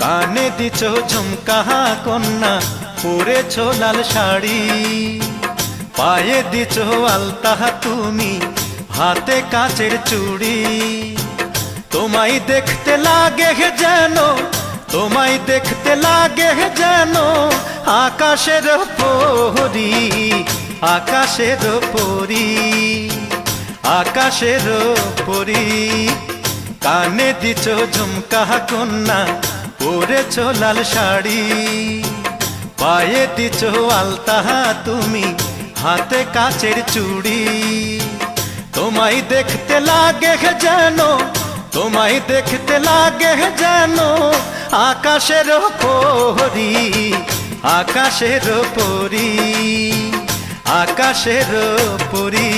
কানে দিছ ঝুমকা কন্যা, পরেছ লাল শাড়ি, পায়ে দিছ আলতা তুমি, হাতে কাচের চুড়ি। তোমায় দেখতে লাগে যেন, তোমায় দেখতে লাগে যেন আকাশের পরী, আকাশের পরী, আকাশের পরী। কানে দিছ ঝুমকা কন্যা, পরেছ লাল শাড়ি, পায়ে দিছ আলতা তুমি, হাতে কাচের চুড়ি। তোমায় দেখতে লাগে যেন, তোমায় দেখতে লাগে যেন আকাশের পরী, আকাশের পরী, আকাশের পরী।